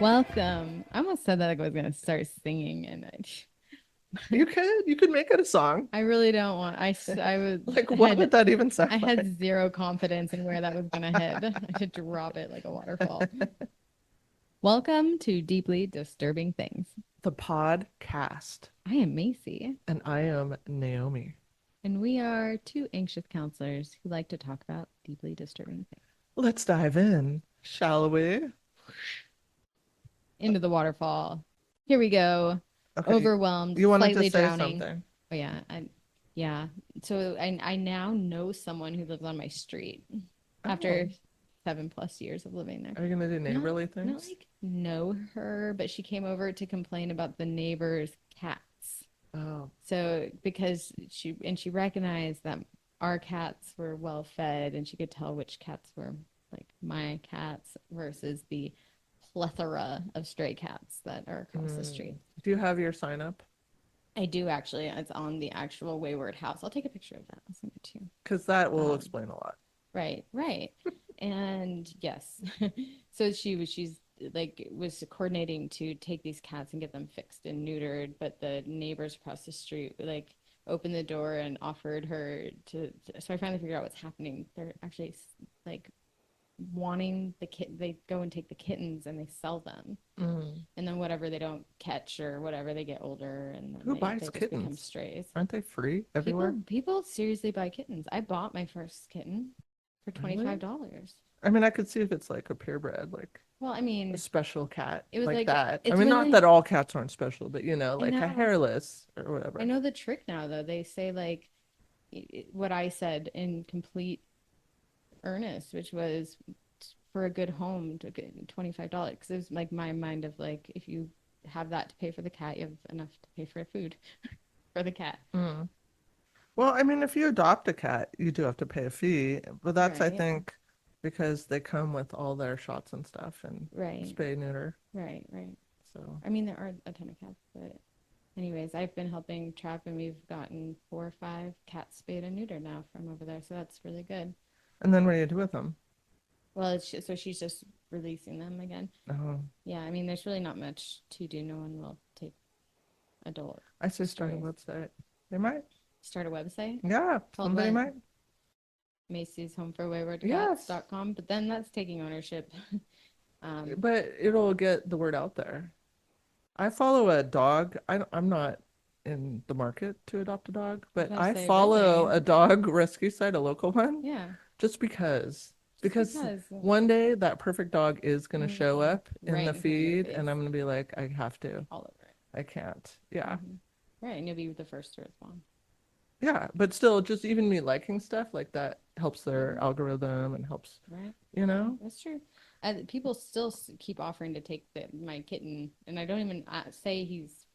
Welcome. I almost said that like I was gonna start singing, and You could make it a song. I really don't want. I was Like, what had would that even sound I like? had zero confidence in where that was gonna head. I should drop it like a waterfall. Welcome to Deeply Disturbing Things. The podcast. I am Macy, And I am Naomi. and we are two anxious counselors who like to talk about deeply disturbing things. Let's dive in, shall we? Into the waterfall. Here we go. Okay, Overwhelmed, you wanted to slightly say drowning. something. Oh yeah. So I now know someone who lives on my street Oh, after 7+ years of living there. are you gonna do Not neighborly not things? like know her, but she came over to complain about the neighbor's cats. Oh, So because she recognized that our cats were well fed, and she could tell which cats were like my cats versus the plethora of stray cats that are across the mm. street. Do you have your sign up? I do actually. It's on the actual Wayward house. I'll take a picture of that. I'll send it to you. Because that will Um, explain a lot. right. And yes, so she's like was coordinating to take these cats and get them fixed and neutered, but the neighbors across the street like opened the door and offered her so I finally figured out what's happening. They're actually like wanting the kit. They go and take the kittens and they sell them, Mm. and then whatever they don't catch or whatever, they get older, and then Who they buys just become kittens? strays. Aren't they free everywhere? People seriously buy kittens. I bought my first kitten for Really? $25. I mean, I could see if it's like a purebred, like Well, I a mean, special cat it was like like that. I it's mean, not really. that all cats aren't special, but I like a know. hairless or I whatever. know the trick now, though. They say like what I said in complete earnest, which was for a good home to get $25. Because it was like my mind of like if you have that to pay for the cat, you have enough to pay for food for the cat. Mm. Well, I mean, if you adopt a cat, you do have to pay a fee, but that's, I Right. think, because they come with all their shots and stuff and Right. spay neuter. Right. So, I mean, there are a ton of cats, but anyways, I've been helping trap, and we've gotten 4 or 5 cats spayed and neutered now from over there, so that's really good. and then what do you do with them? Well, so she's just releasing them again. Oh, Yeah, I mean, there's really not much to do. No one will take adult I say start a strays. website. They might. Start a website Yeah, called somebody what? might. Macy's Home for Wayward Yes, Cats.com, but then that's taking ownership. um, but it'll get the word out there. I follow a dog. I'm not in the market to adopt a dog, I was but gonna I say, follow really? a dog rescue site, a local one, Yeah, just because. just Because because. one day that perfect dog is going to show Mhm. up in Right the in front of your feed, face, and I'm going to be like, I have to. all over it. I can't. Yeah. Right, and you'll be the first to respond. Yeah. But still, just even me liking stuff like that helps their Mhm. algorithm and helps, Right. you know? That's true. People still keep offering to take my kitten, and I don't even say he's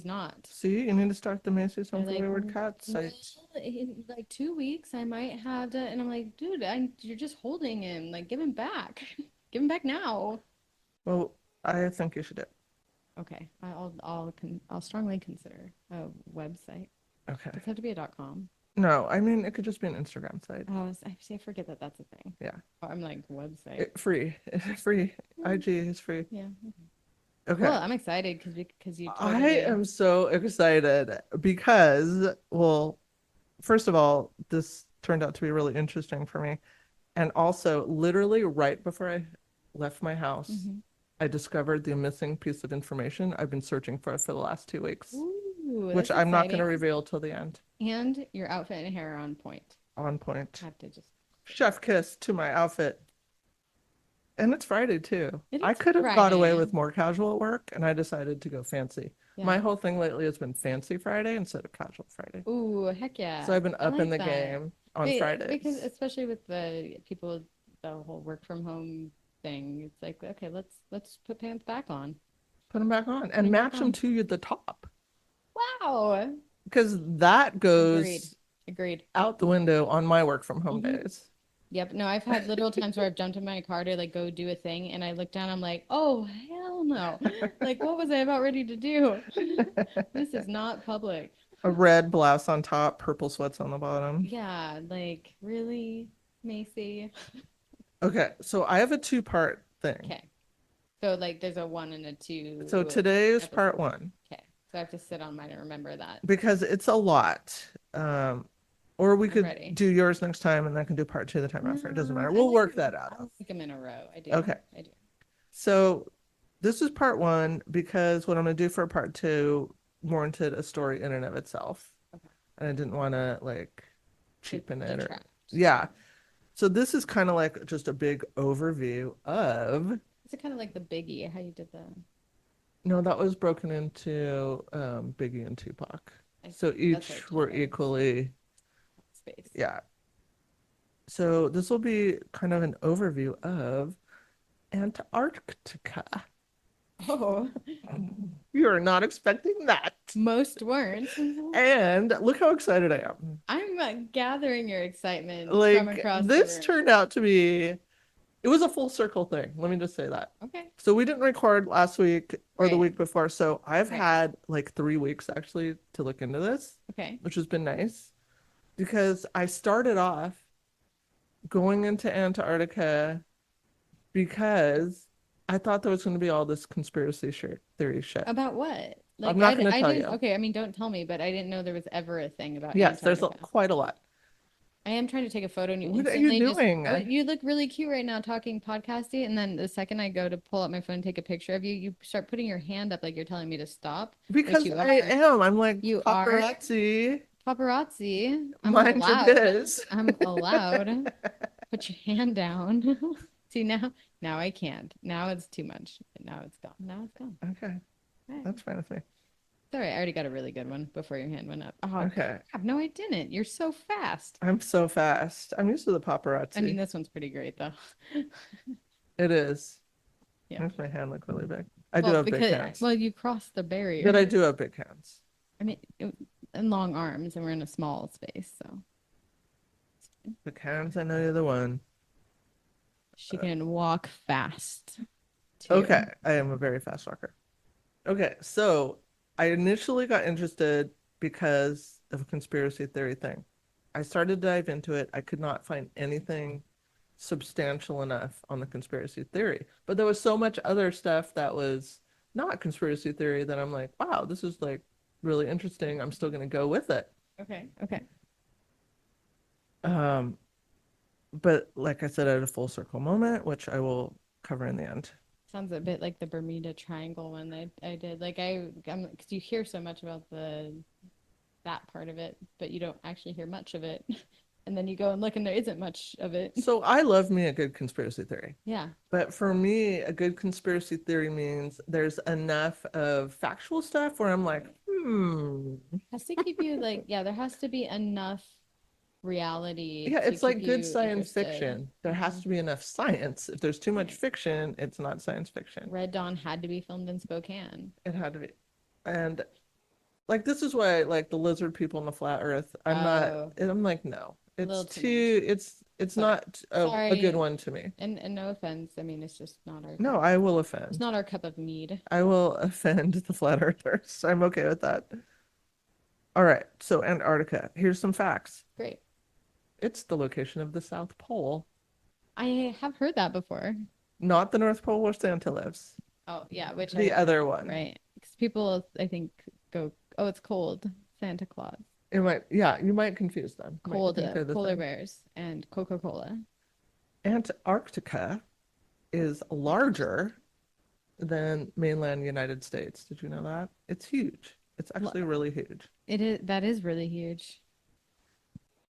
not. See, you need to start the Macy's Home They're for like, Wayward Cats well, site. in like 2 weeks, I might have to, and I'm like, dude, you're just holding him. Like, give him back. Give him back now. Well, I think you should do it. Okay, I'll strongly consider a website. Okay. Does it have to be a .com? No, I mean, it could just be an Instagram site. Oh, I see. I forget that that's a thing. Yeah. Oh, I'm like website. Free. Free. Mm, IG is free. yeah. Okay. Okay. Cool. I'm excited because you I totally. am so excited because, well, first of all, this turned out to be really interesting for me. And also, literally right before I left my house, Mhm. I discovered the missing piece of information I've been searching for the last 2 weeks, Ooh, which that's I'm not going to exciting. reveal till the end. And your outfit and hair are on point. On point. I have to just Chef kiss to my outfit. And it's Friday too. It I is could have got away Friday. with more casual at work, and I decided to go fancy. Yeah. My whole thing lately has been fancy Friday instead of casual Friday. Ooh, heck yeah. So I've been I up in like the that. game on Because Fridays. especially with the people, the whole work from home thing, it's like, okay, let's put pants back on. Put them back on Put and them back match them on. to the top Wow. because that Agreed. goes Agreed. out the window on my work from home Hmm. days. Yep. No, I've had literal times where I've jumped in my car to like go do a thing, and I look down, I'm like, oh hell no. Like, what was I about ready to do? This is not public. A red blouse on top, purple sweats on the bottom. Yeah, like really, Macy. Okay, so I have a two-part thing. Okay. So like there's a one and a So two today is episode. part one Okay. So I have to sit on mine and remember that. because it's a lot. Or we I'm could ready. do yours next time and I can do part two the time after. It doesn't No, matter. I We'll like work that I out. like them in a row. I do. Okay. I do. So this is part one because what I'm going to do for part two warranted a story in and of itself. Okay. And I didn't want to like cheapen it or, Detract. yeah. So this is kind of like just a big overview of, Is it kind of like the Biggie, how you did the no, that was broken into Biggie and Tupac. I So see. That's what I each told were her. equally, Space. yeah. So this will be kind of an overview of Antarctica. Oh, You're not expecting that. most weren't. And look how excited I am. I'm gathering your excitement from Like across the this room. turned out to be, it was a full circle thing. Let me just say that. Okay. So we didn't record last week or the Right. week before. So I've Right. had like 3 weeks actually to look into this, Okay. which has been nice because I started off going into Antarctica because I thought there was going to be all this conspiracy theory shit. About what? I'm Like not going to I tell didn't. you. Okay, I mean, don't tell me, but I didn't know there was ever a thing about Yes, there's Antarctica. quite a lot. I am trying to take a photo and you What are you instantly just, doing? oh, you look really cute right now talking podcasty. And then the second I go to pull up my phone and take a picture of you, you start putting your hand up like you're telling me to stop, which Because you I are. am. I'm like You are paparazzi. paparazzi. I'm Mind your allowed. biz. I'm allowed. Put your hand down. See now I can't. Now it's too much. Now it's gone. Now it's gone. Okay, All right. that's fine with me. Sorry, I already got a really good one before your hand went up. Oh, Okay, crap. No, I didn't. You're so fast. I'm so fast. I'm used to the I mean, paparazzi. this one's pretty great though. It is. Yeah. Makes my hand look really big. I do Well, have big because hands. well, you crossed the barrier. But I do have big hands. I mean, and long arms, and we're in a small space, so Big hands, I know you're the one. she can walk fast too. Okay, I am a very fast walker. Okay, so I initially got interested because of a conspiracy theory thing. I started to dive into it. I could not find anything substantial enough on the conspiracy theory. But there was so much other stuff that was not conspiracy theory that I'm like, wow, this is like really interesting. I'm still going to go with it. Okay. Okay. Um, but like I said, I had a full circle moment, which I will cover in the end. Sounds a bit like the Bermuda Triangle one I did. Like I'm because you hear so much about that part of it, but you don't actually hear much of it. And then you go and look and there isn't much of it. So I love me a good conspiracy theory. Yeah. But for me, a good conspiracy theory means there's enough of factual stuff where I'm like, Has to keep you like, yeah, there has to be enough reality yeah, to it's like keep good you science interested. fiction. There has to be enough science. If there's too much fiction, it's not science fiction. Red Dawn had to be filmed in Spokane. It had to be. And like this is why like the lizard people in the flat earth, Oh, I'm like, no. a It's little too too it's Sorry. not a good Sorry. one to me. And no offense. I mean, it's just not our No, cup. I will It's offend. not our cup of mead. I will offend the flat earthers. I'm okay with that. All right, so Antarctica. Here's some facts. Great. It's the location of the South Pole, I have heard that before. not the North Pole where Santa lives. Oh, yeah, which The other one. right. Because people, I think, go, oh, it's cold. Santa Claus. It might, yeah, you might confuse them. You might Cold, think they're the polar same. bears and Coca-Cola. Antarctica is larger than mainland United States. Did you know that? It's huge. It's actually really huge. That is really huge.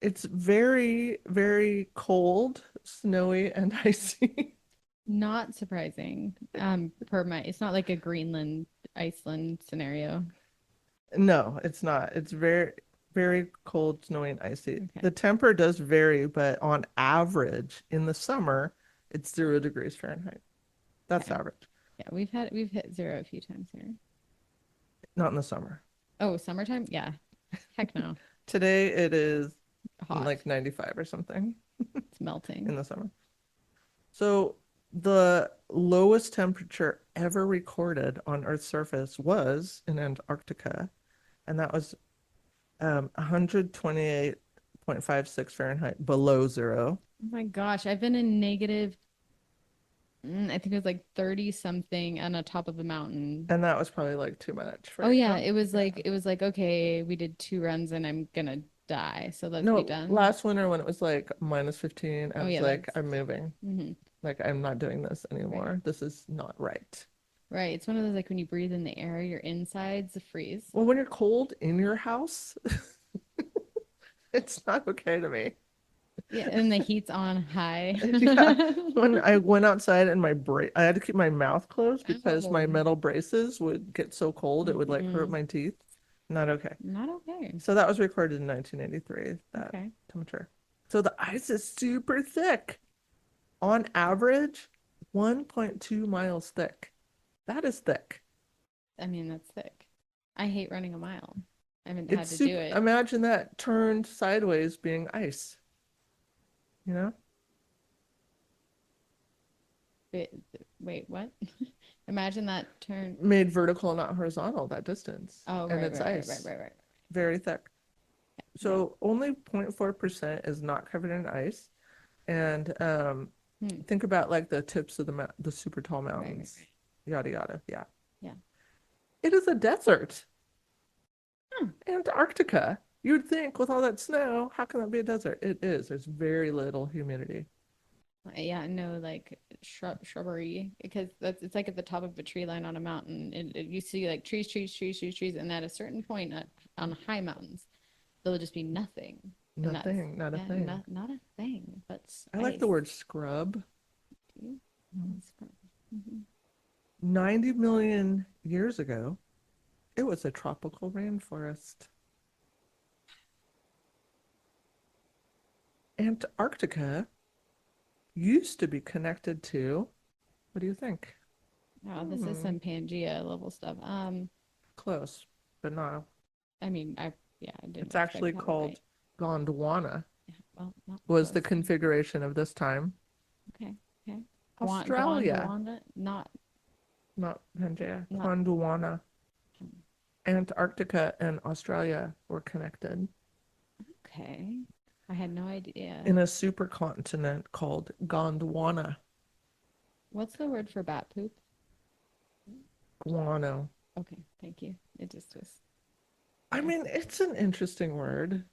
It's very, very cold, snowy, and icy. Not surprising. It's not like a Greenland, Iceland scenario. No, it's not. It's very, very cold, snowy, and icy. Okay. The temper does vary, but on average, in the summer, it's 0 degrees Fahrenheit. That's Okay. average. Yeah, we've hit zero a few times here. Not in the summer. Oh, summertime? Yeah. Heck no. Today it is Hot. like 95 or something It's melting. in the summer. So the lowest temperature ever recorded on Earth's surface was in Antarctica, and that was 128.56 Fahrenheit below zero. Oh my gosh, I've been in negative I think it was like 30 something on the top of the mountain. And that was probably like too much Oh for yeah, you. Yeah. it was like okay, we did 2 runs and I'm gonna die, so let's be No, done. last winter when it was like -15, I Oh was yeah, like, that's I'm moving. Like, I'm not doing this right. anymore. This is not right. Right. It's one of those like when you breathe in the air, your insides freeze. Well, when you're cold in your house, it's not okay to me. Yeah, and the heat's on high. Yeah. When I went outside and I had to keep my mouth closed because my Oh. metal braces would get so cold it would like hurt Mm-mm. my teeth. Not okay. Not okay. So that was recorded in 1983, that Okay. temperature. So the ice is super thick. On average, 1.2 miles thick. That is thick. I mean, that's thick. I hate running a mile. I haven't It's had to do super, it. imagine that turned sideways being ice, you know? Wait, wait, what? Imagine that turn. Made vertical, not horizontal, that distance. Oh, And right, it's right, right, right, ice, right, right. very thick. Yeah. So only 0.4% is not covered in ice. And Hmm. think about like the tips of the super tall Right, right, mountains, right. yada yada. Yeah. Yeah. It is a desert. Hmm. Antarctica. You'd think with all that snow, how can that be a desert? It is. There's very little humidity. Yeah, no, like shrubbery because that's it's like at the top of a tree line on a mountain. You see like trees, trees, trees, trees, trees, and at a certain point on high mountains, there'll just be nothing, and that's Nothing, not a yeah, thing. not a thing, but I like ice. the word scrub. Mhm. 90 million years ago, it was a tropical rainforest. Antarctica used to be connected to, what do you think? Wow, this is Hmm, some Pangea level stuff. close, but not. I mean, yeah, I didn't It's expect actually to have it right. called Gondwana, Yeah, well, not was the close. configuration of this time. Okay, okay. Australia, Gondwana, not Pangaea, not. Gondwana. Antarctica and Australia were connected Okay, I had no idea. in a supercontinent called Gondwana. What's the word for bat poop? Guano. Okay, thank you. It just was. I Yes, mean, it's an interesting word.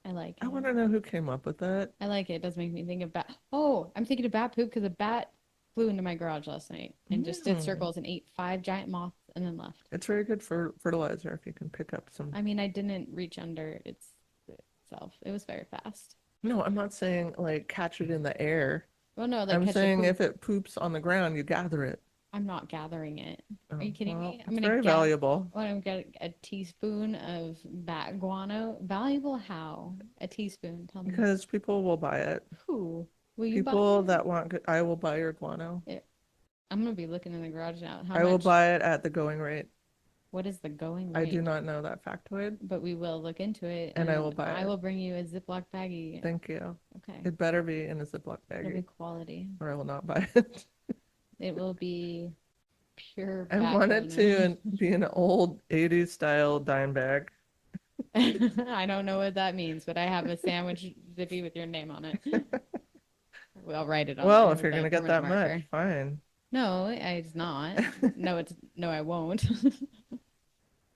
I like I it. want to know who came up with it. I like it. It does make me think of bat. Oh, I'm thinking of bat poop because a bat flew into my garage last night and just did Mm. circles and ate 5 giant moths and then left. It's very good for fertilizer if you can pick up some. I mean, I didn't reach under itself. It was very fast. No, I'm not saying like catch it in the air. Well, no, like I'm catch the saying poop. if it poops on the ground, you gather it. I'm not gathering it. Are Oh, you kidding well, me? I'm it's gonna very valuable What, I'm gonna get a teaspoon of bat guano. Valuable how? A teaspoon. Tell me. because people will buy it. Who? Will you buy People it? that want good, I will buy your guano. I'm gonna be looking in the garage now. How I will much? buy it at the going rate. What is the going I do rate? not know that factoid, But we will look into it, and I will and buy I it. will bring you a Ziploc baggie. Thank you. Okay, It better be in a Ziploc it'll be baggie, quality. or I will not buy it. It will be pure I bat want it guano. to be an old 80s style dime bag. I don't know what that means, but I have a sandwich zippy with your name on it. Well, I'll write it on Well, there if with you're a gonna get permanent that much, marker. fine. No, it's not. No, I won't.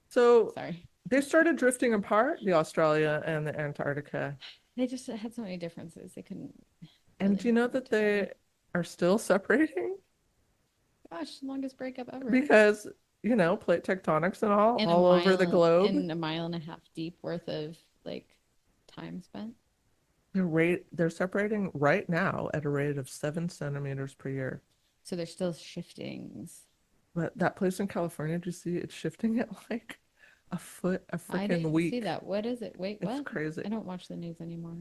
So Sorry. they started drifting apart, the Australia and the Antarctica. They just had so many differences. They couldn't And really do you know work that together. they are still separating? Gosh, longest breakup ever. Because, plate tectonics and all over the globe. And a mile and a half deep worth of like time spent. They're separating right now at a rate of 7 centimeters per year. So there's still shiftings. But that place in California, do you see it's shifting at like a foot a I freaking didn't see week? that. What is it? Wait, It's what? crazy. I don't watch the news anymore.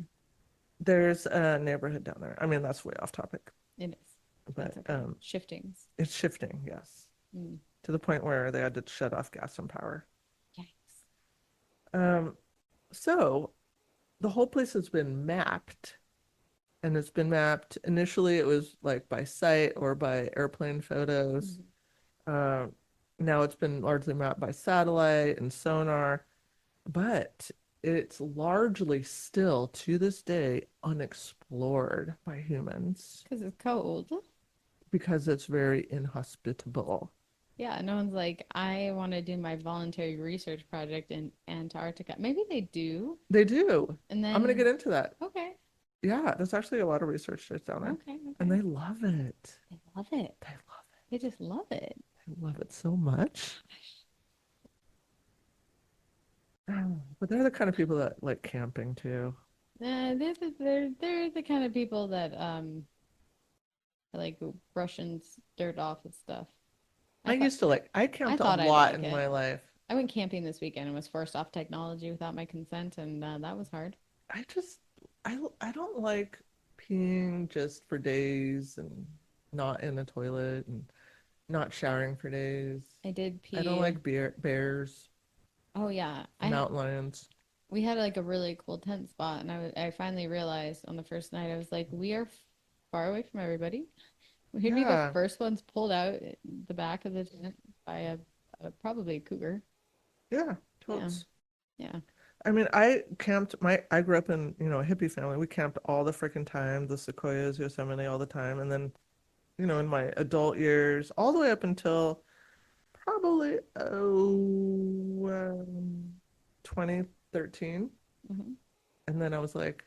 There's a neighborhood down there. I mean, that's way off topic, It is. but That's okay. Shiftings. it's shifting, yes, Mm. to the point where they had to shut off gas and power. Yikes. Um, so the whole place has been mapped, and it's been mapped. Initially, it was like by sight or by airplane photos. Mhm. Uh, Now it's been largely mapped by satellite and sonar, but it's largely still to this day unexplored by humans. Because it's cold. because it's very inhospitable. Yeah, no one's like, I want to do my voluntary research project in Antarctica. Maybe they do. They do. And I'm gonna then, get into that. okay, Yeah, there's actually a lot of researchers down there, okay, and okay. they love it. They love it. They love They just love it. it. They love it so much. But they're the kind of people that like camping too. They're the kind of people that like brushing dirt off and stuff. I thought I I camped a thought I'd lot like in it. my life. I went camping this weekend and was forced off technology without my consent, and that was hard. I just I don't like peeing just for days and not in the toilet and not showering for days. I did I don't pee. like bears, Oh yeah, mountain lions. we had like a really cool tent spot, and I finally realized on the first night I was like, we are far away from everybody. We'd be the Yeah, first ones pulled out the back of the tent by probably a cougar. yeah, Yeah, totes. yeah. I mean, I grew up in, a hippie family. We camped all the freaking time, the Sequoias, Yosemite all the time. And then, in my adult years, all the way up until probably 2013. Hmm. And then I was like,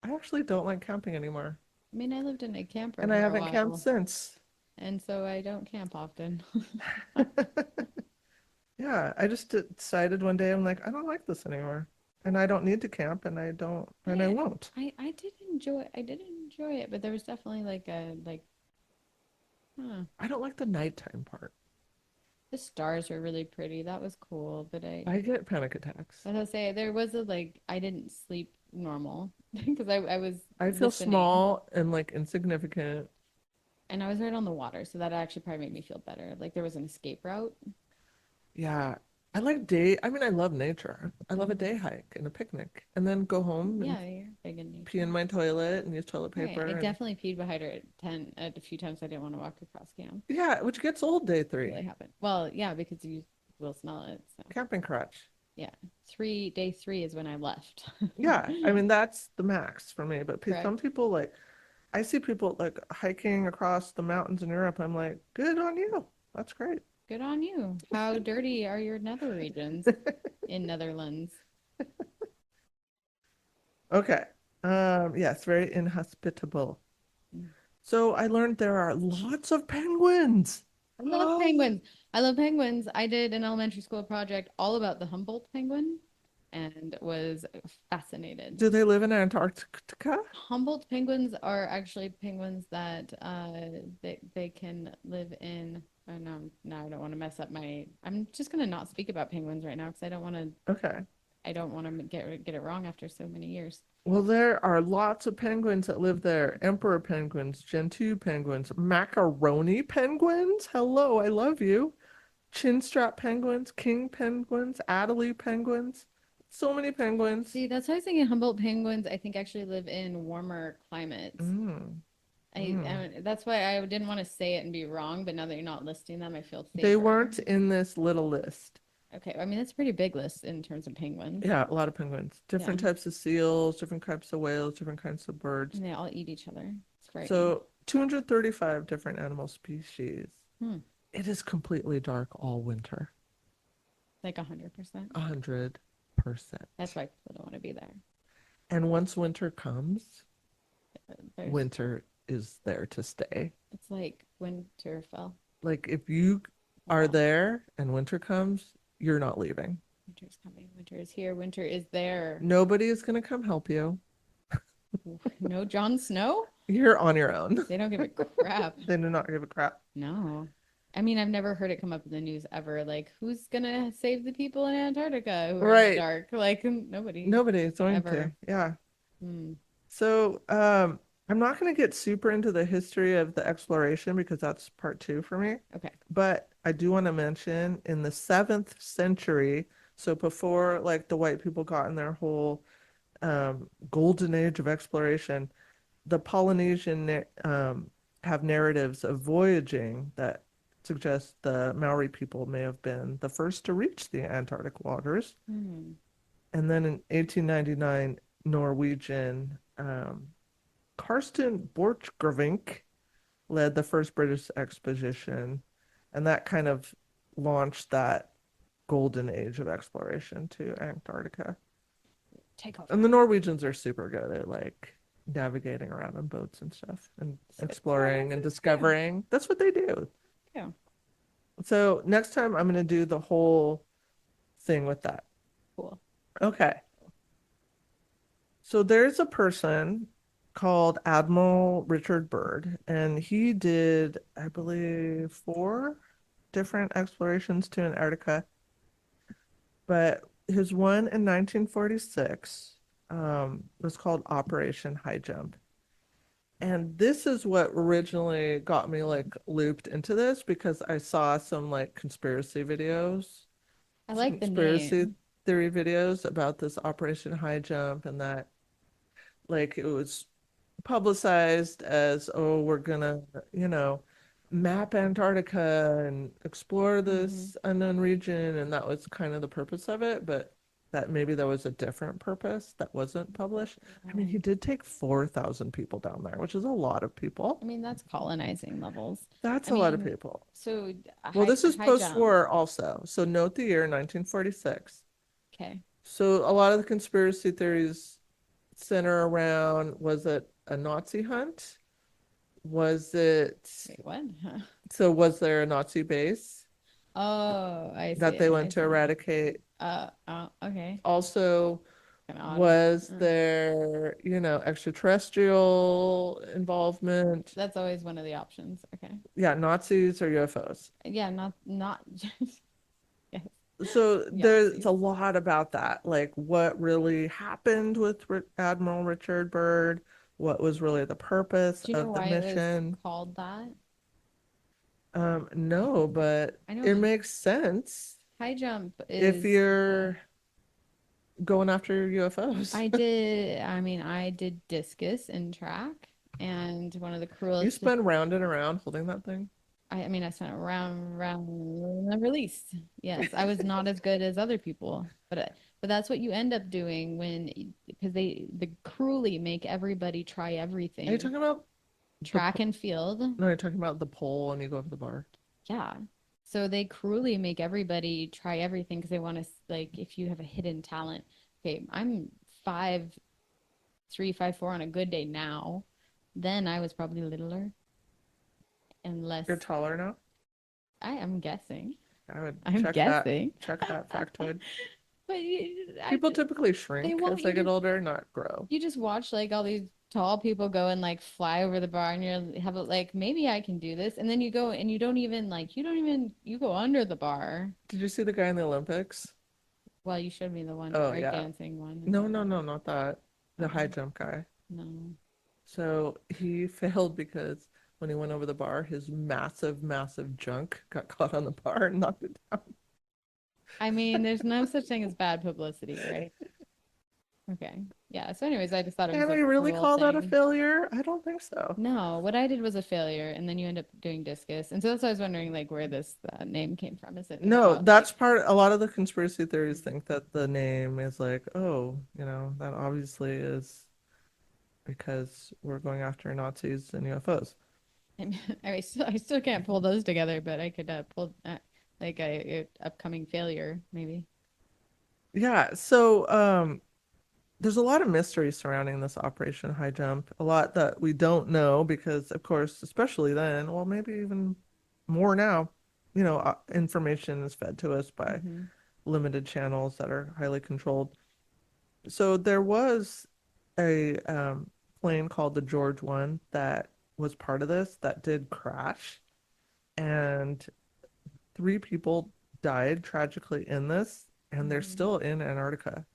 I actually don't like camping anymore. I mean, I lived in a camper And I for a haven't camped while, since. and so I don't camp often. Yeah, I just decided one day I'm like, I don't like this anymore. And I don't need to camp and I I won't. I did enjoy it, but there was definitely huh, I don't like the nighttime part. the stars were really pretty. That was cool, but I get panic attacks. as I say, there was a I didn't sleep normal because I was I feel listening, small and like insignificant. and I was right on the water, so that actually probably made me feel better. Like there was an escape route. Yeah. I mean, I love nature. I love a Hmm. day hike and a picnic and then go home and Yeah, you're big in pee in nature. my toilet and use toilet Right. I paper and definitely peed behind her at 10 a few times I didn't want to walk across camp. yeah, which gets old day It three. really happened. Well, yeah, because you will smell it. So Camping crutch. yeah. Day three is when I left. Yeah, I mean that's the max for me. But some Correct. people like I see people like hiking across the mountains in Europe. I'm like, good on you. That's great. Good on you. How dirty are your nether regions in Netherlands? Okay. Yes, very inhospitable. Mm. So I learned there are lots of penguins. I love Oh, penguins. I love penguins. I did an elementary school project all about the Humboldt penguin and was fascinated. do they live in Antarctica? Humboldt penguins are actually penguins that they can live in. Oh no, no, I don't want to mess up my. I'm just gonna not speak about penguins right now because I don't want to. Okay. I don't want to get it wrong after so many years. Well, there are lots of penguins that live there. Emperor penguins, Gentoo penguins, macaroni penguins. Hello, I love you. Chinstrap penguins, king penguins, Adelie penguins. So many penguins. See, that's why I was thinking Humboldt penguins. I think actually live in warmer climates. Mm, mm. That's why I didn't want to say it and be wrong. But now that you're not listing them, I feel They safer. weren't in this little list. Okay, I mean that's a pretty big list in terms of penguins. Yeah, a lot of penguins. Yeah, Different types of seals, different types of whales, different kinds of birds. and they all eat each other. It's frightening. So 235 different animal species. Hmm. It is completely dark all winter. Like 100%. 100%. That's why people don't want to be there. And once winter comes, There's, winter is there to stay. it's like Winterfell. Like if you are Wow. there and winter comes, you're not leaving. Winter's coming. Winter is here. Winter is there. Nobody is going to come help you. No Jon Snow? You're on your own. They don't give a crap. They do not give a crap. No. I mean, I've never heard it come up in the news ever. Like, who's gonna save the people in Antarctica who are in the Right. dark? Like, nobody Nobody is going to. ever. Yeah. Hmm. So, I'm not going to get super into the history of the exploration because that's part two for me. Okay. But I do want to mention in the 7th century, so before like the white people got in their whole golden age of exploration, the Polynesian have narratives of voyaging that suggest the Maori people may have been the first to reach the Antarctic waters. Hmm. And then in 1899, Norwegian Karsten Borchgrevink led the first British expedition, and that kind of launched that golden age of exploration to Antarctica. Take off And your the hat. Norwegians are super good at like navigating around on boats and stuff and So, well, exploring that's and what they do. discovering. That's what they do. Yeah. So next time I'm going to do the whole thing with that. Cool. Okay. So there's a person called Admiral Richard Byrd, and he did, I believe, four different explorations to Antarctica. But his one in 1946 was called Operation High Jump. And this is what originally got me like looped into this because I saw some like conspiracy videos, I some like the conspiracy name. theory videos about this Operation High Jump and that like it was publicized as, oh, we're gonna, you know, map Antarctica and explore Hmm. this unknown region, and that was kind of the purpose of it, but that maybe there was a different purpose that wasn't published. I mean, he did take 4,000 people down there, which is a lot of people. I mean, that's colonizing levels. That's I a lot of mean, people. so Well, this is high jump. post-war also. So note the year 1946. Okay. So a lot of the conspiracy theories center around, was it a Nazi hunt? Was it, Wait, what? so was there a Nazi base Oh, I that see. they I went to see. eradicate? Oh, okay. Also, Kind of odd. was Mm. there, extraterrestrial involvement? That's always one of the options. Okay. Yeah, Nazis or UFOs. Yeah, not just yes, So there's Yahtzees. a lot about that, like what really happened with Admiral Richard Byrd, what was really the purpose Do you know of the why it was mission. called that? No, but I know it makes sense high jump if is you're going after UFOs. I mean, I did discus and track, and one of the You cruelest. spin round and around holding that thing. I mean, I spent round the release. Yes, I was not as good as other people, but that's what you end up doing when because they cruelly make everybody try Are you everything. talking about the Track and field. no, you're talking about the pole and you go over the bar. Yeah. So they cruelly make everybody try everything because they want to like if you have a hidden talent. Okay, I'm 5'3", 5'4" on a good day now. Then I was probably littler and less. You're taller now. I am guessing. I would I'm guessing. check that factoid. But People typically they shrink want as they you get to. older, not grow. You just watch like all these tall people go and like fly over the bar, and you have it like maybe I can do this, and then you go and you don't even you go under the bar. Did you see the guy in the Olympics? Well, you showed me the one Oh yeah. breakdancing one. No, no, no, not that. The high Oh, jump guy. no. So he failed because when he went over the bar, his massive, massive junk got caught on the bar and knocked it down. I mean, there's no such thing as bad publicity, right? Okay. Yeah. So, anyways, I just thought it was Can a we really cruel call that a thing. failure? I don't think so. No, what I did was a failure, and then you end up doing discus, and so that's why I was wondering, like, where this name came from. Is it No, about like, that's part. A lot of the conspiracy theories think that the name is like, oh, that obviously is because we're going after Nazis and UFOs. I mean, I still can't pull those together, but I could pull like a upcoming failure, maybe. Yeah, so there's a lot of mystery surrounding this Operation High Jump. A lot that we don't know because, of course, especially then, well, maybe even more now, information is fed to us by Hmm. limited channels that are highly controlled. So there was a plane called the George One that was part of this that did crash, and three people died tragically in this, and they're Hmm. still in Antarctica,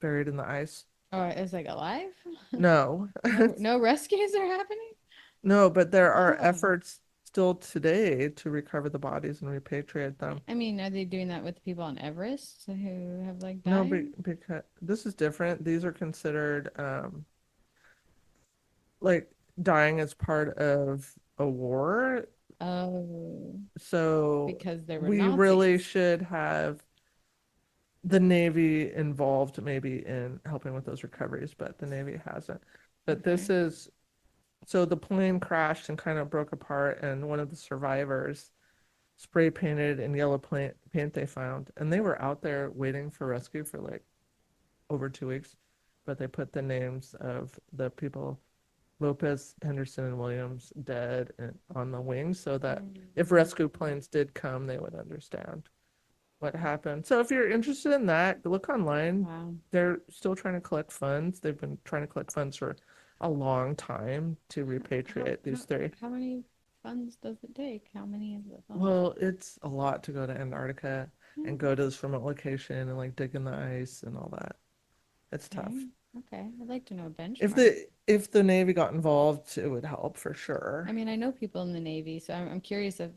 buried in the ice. Oh, it's like alive? No, No rescues are happening? no, but there are Oh. efforts still today to recover the bodies and repatriate them. I mean, are they doing that with people on Everest who have like No, died? because this is different. These are considered like dying as part of a war. Oh, So because they were we really Nazis. should have the Navy involved maybe in helping with those recoveries, but the Navy hasn't. But Okay. this is So the plane crashed and kind of broke apart, and one of the survivors spray painted in yellow paint they found, and they were out there waiting for rescue for like over 2 weeks, but they put the names of the people, Lopez, Henderson, and Williams, dead and on the wings, so that if rescue planes did come, they would understand what happened. So if you're interested in that, look online. Wow. They're still trying to collect funds. They've been trying to collect funds for a long time to repatriate these three. How many funds does it take? How many is the funds? Well, it's a lot to go to Antarctica and go to this remote location and like dig in the ice and all that. It's tough. Okay. Okay. I'd like to know a If benchmark. the Navy got involved, it would help for I sure. mean, I know people in the Navy, so I'm curious if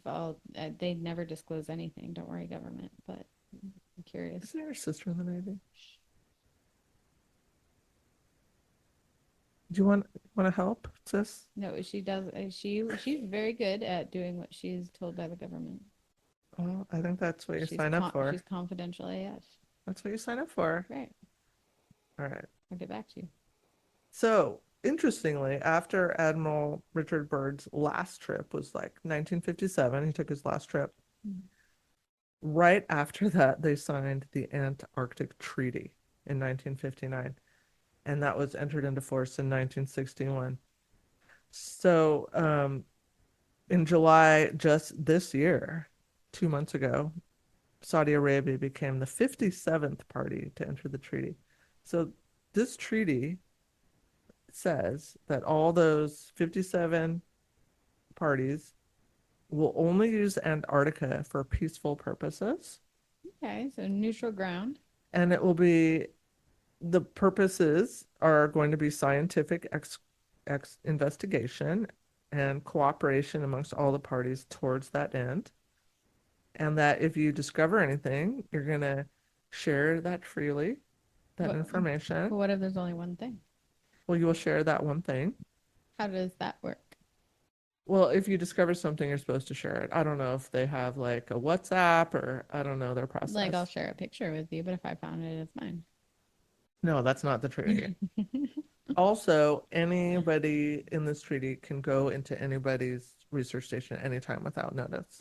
they never disclose anything. Don't worry, government, but I'm curious. Isn't your sister in the Navy? Do you want to help, sis? No, she does. She's very good at doing what she's told by the government. Well, I think that's what you sign up for. She's confidential AF. That's what you sign up for. Right. All right. I'll get back to you. So, interestingly, after Admiral Richard Byrd's last trip was like 1957, he took his last trip. Mhm. Right after that, they signed the Antarctic Treaty in 1959, and that was entered into force in 1961. So, in July, just this year, 2 months ago, Saudi Arabia became the 57th party to enter the treaty. So, this treaty says that all those 57 parties will only use Antarctica for peaceful purposes. Okay, so neutral ground. And it will be the purposes are going to be scientific investigation and cooperation amongst all the parties towards that end. And that if you discover anything, you're going to share that freely, that information. But what if there's only one thing? Well, you will share that one thing. How does that work? Well, if you discover something, you're supposed to share it. I don't know if they have like a WhatsApp or I don't know their process. Like I'll share a picture with you, but if I found it, it's mine. No, that's not the treaty. Also, anybody in this treaty can go into anybody's research station at any time without notice.